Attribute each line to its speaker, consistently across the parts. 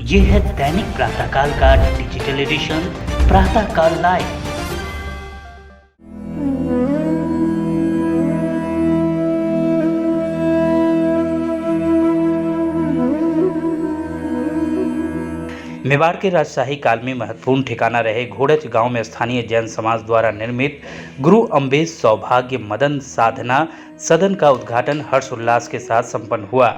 Speaker 1: ये है दैनिक प्रातःकाल का डिजिटल एडिशन प्रातःकाल लाइव। मेवाड़ के राजशाही काल में महत्वपूर्ण ठिकाना रहे घोड़च गांव में स्थानीय जैन समाज द्वारा निर्मित गुरु अम्बेश सौभाग्य मदन साधना सदन का उद्घाटन हर्षोल्लास के साथ संपन्न हुआ।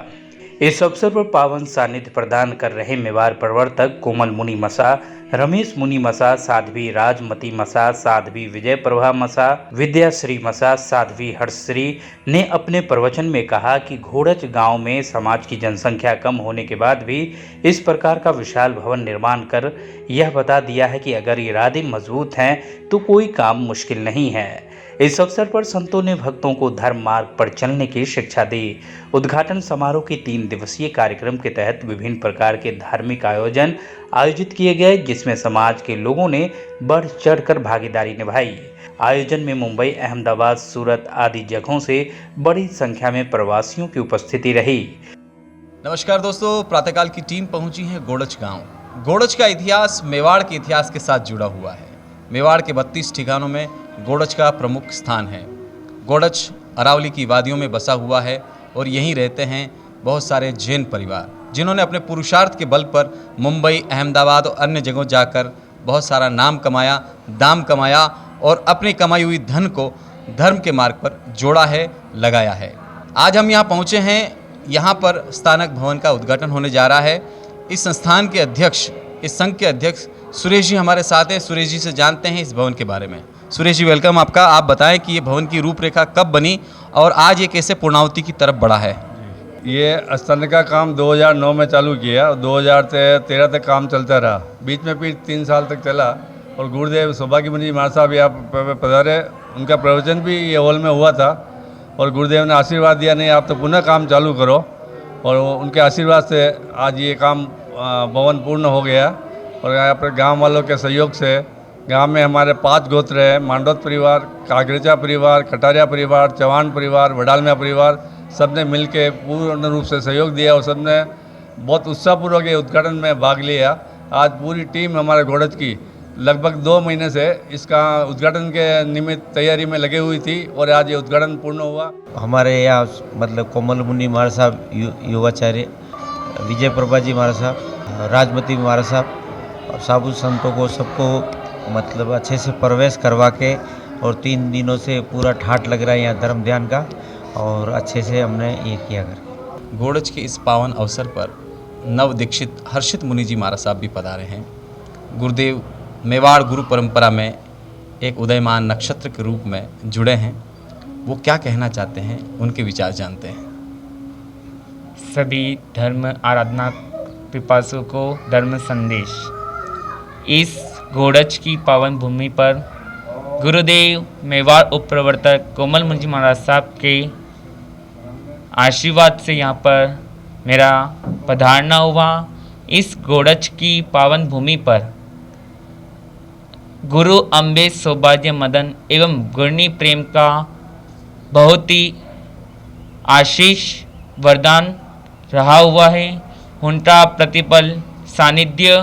Speaker 1: इस अवसर पर पावन सानिध्य प्रदान कर रहे मेवाड़ प्रवर्तक कोमल मुनि मसा, रमेश मुनि मसा, साध्वी राजमती मसा, साध्वी विजय प्रभा मसा, विद्याश्री मसा, साध्वी हर्षश्री ने अपने प्रवचन में कहा कि घोड़च गांव में समाज की जनसंख्या कम होने के बाद भी इस प्रकार का विशाल भवन निर्माण कर यह बता दिया है कि अगर इरादे मजबूत हैं तो कोई काम मुश्किल नहीं है। इस अवसर पर संतों ने भक्तों को धर्म मार्ग पर चलने की शिक्षा दी। उद्घाटन समारोह के 3 दिवसीय कार्यक्रम के तहत विभिन्न प्रकार के धार्मिक आयोजन आयोजित किए गए, जिसमें समाज के लोगों ने बढ़ चढ़कर भागीदारी निभाई। आयोजन में मुंबई, अहमदाबाद, सूरत आदि जगहों से बड़ी संख्या में प्रवासियों की उपस्थिति रही।
Speaker 2: नमस्कार दोस्तों, प्रातःकाल की टीम पहुंची है घोड़च गांव। घोड़च का इतिहास मेवाड़ के इतिहास के साथ जुड़ा हुआ है। मेवाड़ के 32 ठिकानों में घोड़च का प्रमुख स्थान है। घोड़च अरावली की वादियों में बसा हुआ है और यहीं रहते हैं बहुत सारे जैन परिवार, जिन्होंने अपने पुरुषार्थ के बल पर मुंबई, अहमदाबाद और अन्य जगहों जाकर बहुत सारा नाम कमाया, दाम कमाया और अपनी कमाई हुई धन को धर्म के मार्ग पर जोड़ा है, लगाया है। आज हम यहाँ पहुँचे हैं। यहाँ पर स्थानक भवन का उद्घाटन होने जा रहा है। इस संस्थान के अध्यक्ष, इस संघ के अध्यक्ष सुरेश जी हमारे साथ हैं। सुरेश जी से जानते हैं इस भवन के बारे में। सुरेश जी, वेलकम आपका। आप बताएं कि ये भवन की रूपरेखा कब बनी और आज ये कैसे पूर्णाहुति की तरफ बढ़ा है।
Speaker 3: ये स्तंभ का काम 2009 में चालू किया, 2013 तक काम चलता रहा। बीच में फिर 3 साल तक चला और गुरुदेव सौभाग्य मुनि महाराज साहब यहाँ पधारे। उनका प्रवचन भी ये हॉल में हुआ था और गुरुदेव ने आशीर्वाद दिया, नहीं आप तो पुनः काम चालू करो, और उनके आशीर्वाद से आज ये काम भवन पूर्ण हो गया। और यहाँ पर गांव वालों के सहयोग से गांव में हमारे 5 गोत्र हैं: मांडोत परिवार, कागरेचा परिवार, कटारिया परिवार, चौहान परिवार, वडालमिया परिवार, सब ने मिल के पूर्ण रूप से सहयोग दिया और सब ने बहुत उत्साहपूर्वक ये उद्घाटन में भाग लिया। आज पूरी टीम हमारे घोड़च की लगभग 2 महीने से इसका उद्घाटन के निमित्त तैयारी में लगे हुई थी और आज ये उद्घाटन पूर्ण हुआ।
Speaker 4: हमारे यहाँ मतलब कोमल मुनि महाराज साहब, युवाचार्य विजय प्रभा जी महाराज साहब, राजमती महाराज साहब, साधु संतों को सबको मतलब अच्छे से प्रवेश करवा के और 3 दिनों से पूरा ठाट लग रहा है यहाँ धर्म ध्यान का, और अच्छे से हमने ये किया कर।
Speaker 2: घोड़च के इस पावन अवसर पर नव दीक्षित हर्षित मुनि जी महाराज साहब भी पधारे हैं। गुरुदेव मेवाड़ गुरु परंपरा में एक उदयमान नक्षत्र के रूप में जुड़े हैं। वो क्या कहना चाहते हैं, उनके विचार जानते हैं।
Speaker 5: सभी धर्म आराधना पिपासु को धर्म संदेश। इस घोड़च की पावन भूमि पर गुरुदेव मेवाड़ उप प्रवर्तक कोमल मुनि महाराज साहब के आशीर्वाद से यहाँ पर मेरा पधारना हुआ। इस घोड़च की पावन भूमि पर गुरु अम्बेश सौभाग्य मदन एवं गुरनी प्रेम का बहुत ही आशीष वरदान रहा हुआ है। उनका प्रतिपल सानिध्य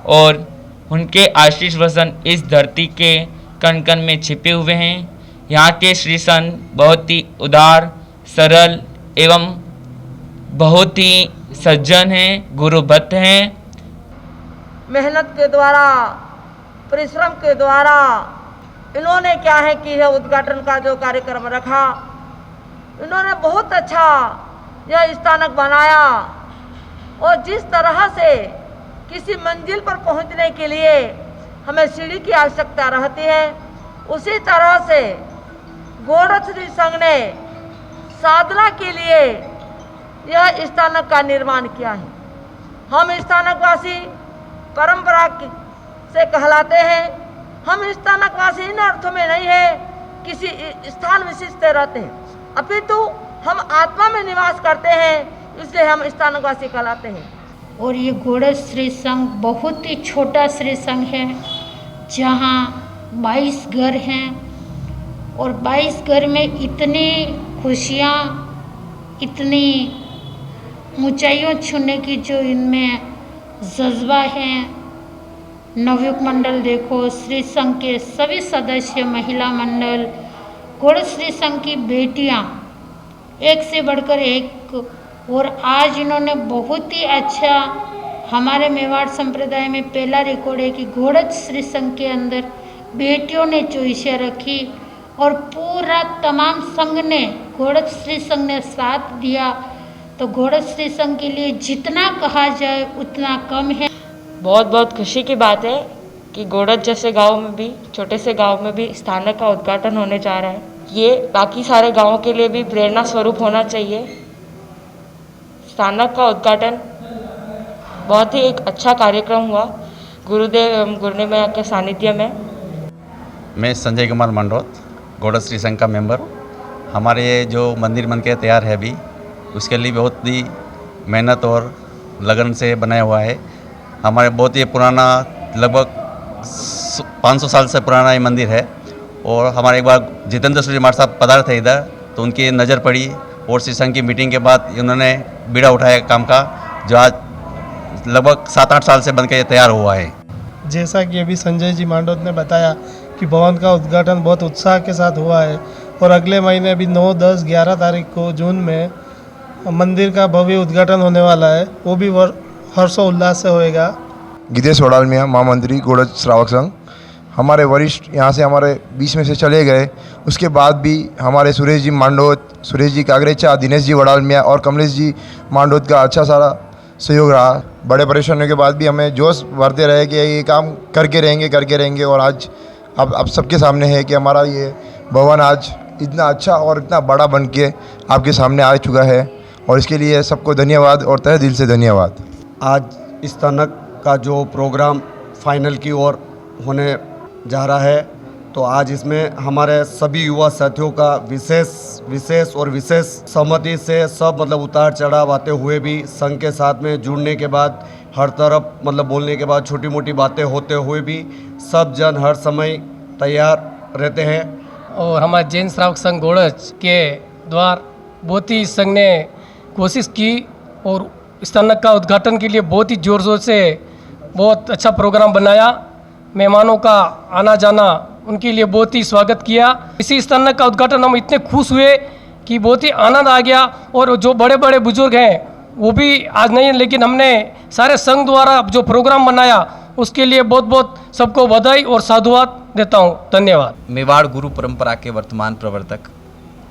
Speaker 5: और उनके आशीष वसन इस धरती के कण कण में छिपे हुए हैं। यहाँ के श्री संत बहुत ही उदार, सरल एवं बहुत ही सज्जन हैं, गुरुभक्त हैं।
Speaker 6: मेहनत के द्वारा, परिश्रम के द्वारा इन्होंने क्या है कि यह उद्घाटन का जो कार्यक्रम रखा, इन्होंने बहुत अच्छा यह स्थानक बनाया। और जिस तरह से किसी मंजिल पर पहुंचने के लिए हमें सीढ़ी की आवश्यकता रहती है, उसी तरह से घोड़च संघ ने साधना के लिए यह स्थानक का निर्माण किया है। हम स्थानकवासी परंपरा से कहलाते हैं। हम स्थानकवासी इन अर्थों में नहीं है किसी स्थान विशिष्ट से रहते हैं, अपितु हम आत्मा में निवास करते हैं, इसलिए हम स्थानकवासी कहलाते हैं।
Speaker 7: और ये घोड़च श्री संघ बहुत ही छोटा श्री संघ है, जहाँ 22 घर हैं और 22 घर में इतनी खुशियाँ, इतनी ऊंचाइयों छूने की जो इनमें जज्बा है। नवयुग मंडल देखो, श्री संघ के सभी सदस्य, महिला मंडल, घोड़च श्री संघ की बेटियां एक से बढ़कर एक, और आज इन्होंने बहुत ही अच्छा, हमारे मेवाड़ संप्रदाय में पहला रिकॉर्ड है कि घोड़च श्री संघ के अंदर बेटियों ने चॉइसें रखी और पूरा तमाम संघ ने, घोड़च श्री संघ ने साथ दिया। तो घोड़च श्री संघ के लिए जितना कहा जाए उतना कम है।
Speaker 8: बहुत बहुत खुशी की बात है कि घोड़च जैसे गांव में भी, छोटे से गांव में भी स्थानक का उद्घाटन होने जा रहा है। ये बाकी सारे गांवों के लिए भी प्रेरणा स्वरूप होना चाहिए। स्थानक का उद्घाटन बहुत ही एक अच्छा कार्यक्रम हुआ गुरुदेव एवं गुरुनिमया के सानिध्य में।
Speaker 2: मैं संजय कुमार मंडोत, घोड़च श्री संघ का मेंबर हूँ। हमारे ये जो मंदिर बन के तैयार है अभी, उसके लिए बहुत ही मेहनत और लगन से बनाया हुआ है। हमारे बहुत ही पुराना, लगभग 500 साल से पुराना ये मंदिर है। और हमारे एक बार जितेंद्र सूर्य मार साहब पधारे थे इधर, तो उनकी नज़र पड़ी और श्री संघ की मीटिंग के बाद उन्होंने बीड़ा उठाया काम का, जो आज लगभग 7-8 साल से बन के तैयार हुआ है।
Speaker 9: जैसा कि अभी संजय जी मांडोत ने बताया कि भवन का उद्घाटन बहुत उत्साह के साथ हुआ है और अगले महीने भी 9, 10, 11 तारीख को जून में मंदिर का भव्य उद्घाटन होने वाला है। वो भी हर्षोल्लास से होएगा।
Speaker 10: गिदेश वडालमिया, महामंत्री, घोड़च श्रावक संघ। हमारे वरिष्ठ यहाँ से हमारे बीच में से चले गए, उसके बाद भी हमारे सुरेश जी मांडोत, सुरेश जी कागरेचा, दिनेश जी वडालमिया और कमलेश जी मांडोत का अच्छा सारा सहयोग रहा। बड़े परेशानियों के बाद भी हमें जोश भरते रहे कि ये काम करके रहेंगे। और आज अब सबके सामने है कि हमारा ये भवन आज इतना अच्छा और इतना बड़ा बन के आपके सामने आ चुका है, और इसके लिए सबको धन्यवाद और तहे दिल से धन्यवाद।
Speaker 11: आज स्थानक का जो प्रोग्राम फाइनल की ओर होने जा रहा है, तो आज इसमें हमारे सभी युवा साथियों का विशेष सहमति से सब उतार चढ़ाव आते हुए भी संघ के साथ में जुड़ने के बाद, हर तरफ बोलने के बाद, छोटी मोटी बातें होते हुए भी सब जन हर समय तैयार रहते हैं।
Speaker 12: और हमारे जैन श्रावक संघ घोड़च के द्वारा बहुत ही संघ ने कोशिश की और स्थानक का उद्घाटन के लिए बहुत ही ज़ोर से बहुत अच्छा प्रोग्राम बनाया। मेहमानों का आना जाना, उनके लिए बहुत ही स्वागत किया। इसी स्थानक का उद्घाटन हम इतने खुश हुए कि बहुत ही आनंद आ गया। और जो बड़े बड़े बुजुर्ग हैं वो भी आज नहीं है, लेकिन हमने सारे संघ द्वारा जो प्रोग्राम बनाया उसके लिए बहुत बहुत सबको बधाई और साधुवाद देता हूँ। धन्यवाद।
Speaker 2: मेवाड़ गुरु परंपरा के वर्तमान प्रवर्तक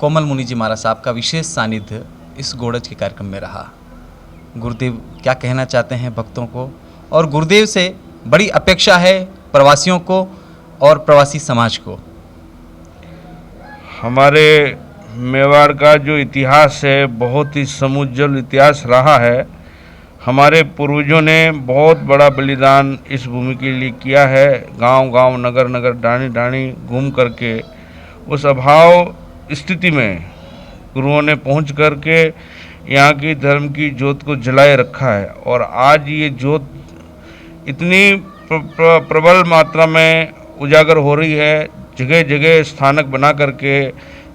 Speaker 2: कोमल मुनि जी महाराज साहब का विशेष सानिध्य इस घोड़च के कार्यक्रम में रहा। गुरुदेव क्या कहना चाहते हैं भक्तों को, और गुरुदेव से बड़ी अपेक्षा है प्रवासियों को और प्रवासी समाज को।
Speaker 3: हमारे मेवाड़ का जो इतिहास है, बहुत ही समुज्जल इतिहास रहा है। हमारे पूर्वजों ने बहुत बड़ा बलिदान इस भूमि के लिए किया है। गांव-गांव, नगर-नगर, डाणी-डाणी घूम करके उस अभाव स्थिति में गुरुओं ने पहुंच करके यहाँ की धर्म की ज्योत को जलाए रखा है। और आज ये ज्योत इतनी प्रबल मात्रा में उजागर हो रही है। जगह जगह स्थानक बना करके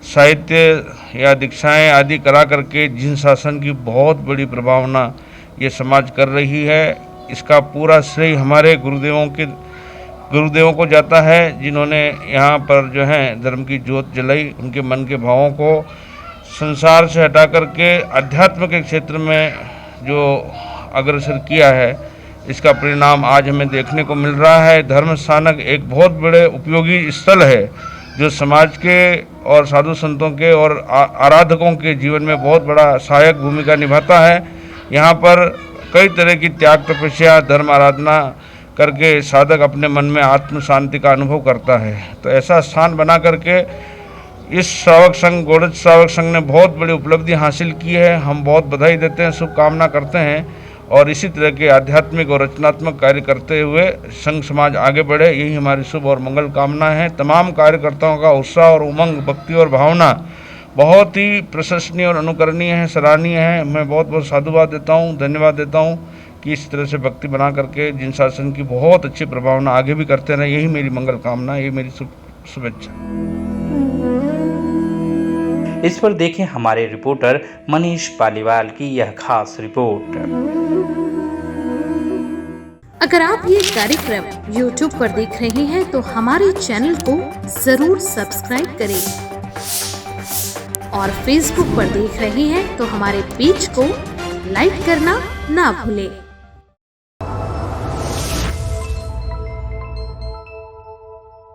Speaker 3: साहित्य या दीक्षाएं आदि करा करके जिन शासन की बहुत बड़ी प्रभावना ये समाज कर रही है, इसका पूरा श्रेय हमारे गुरुदेवों को जाता है, जिन्होंने यहाँ पर जो है धर्म की ज्योत जलाई। उनके मन के भावों को संसार से हटा करके अध्यात्म के क्षेत्र में जो अग्रसर किया है, इसका परिणाम आज हमें देखने को मिल रहा है। धर्म स्थानक एक बहुत बड़े उपयोगी स्थल है, जो समाज के और साधु संतों के और आराधकों के जीवन में बहुत बड़ा सहायक भूमिका निभाता है। यहाँ पर कई तरह की त्याग, तपस्या, धर्म आराधना करके साधक अपने मन में आत्म शांति का अनुभव करता है। तो ऐसा स्थान बना करके इस श्रावक संघ, घोड़च श्रावक संघ ने बहुत बड़ी उपलब्धि हासिल की है। हम बहुत बधाई देते हैं, शुभकामना करते हैं, और इसी तरह के आध्यात्मिक और रचनात्मक कार्य करते हुए संघ समाज आगे बढ़े, यही हमारी शुभ और मंगल कामना है। तमाम कार्यकर्ताओं का उत्साह और उमंग, भक्ति और भावना बहुत ही प्रशंसनीय और अनुकरणीय है, सराहनीय है। मैं बहुत बहुत साधुवाद देता हूँ, धन्यवाद देता हूँ कि इस तरह से भक्ति बना करके जिन शासन की बहुत अच्छी प्रभावना आगे भी करते रहें, यही मेरी मंगल कामना, यही मेरी शुभेच्छा।
Speaker 1: इस पर देखें हमारे रिपोर्टर मनीष पालीवाल की यह खास रिपोर्ट।
Speaker 13: अगर आप ये कार्यक्रम YouTube पर देख रहे हैं तो हमारे चैनल को जरूर सब्सक्राइब करें और Facebook पर देख रहे हैं तो हमारे पेज को लाइक करना ना भूलें।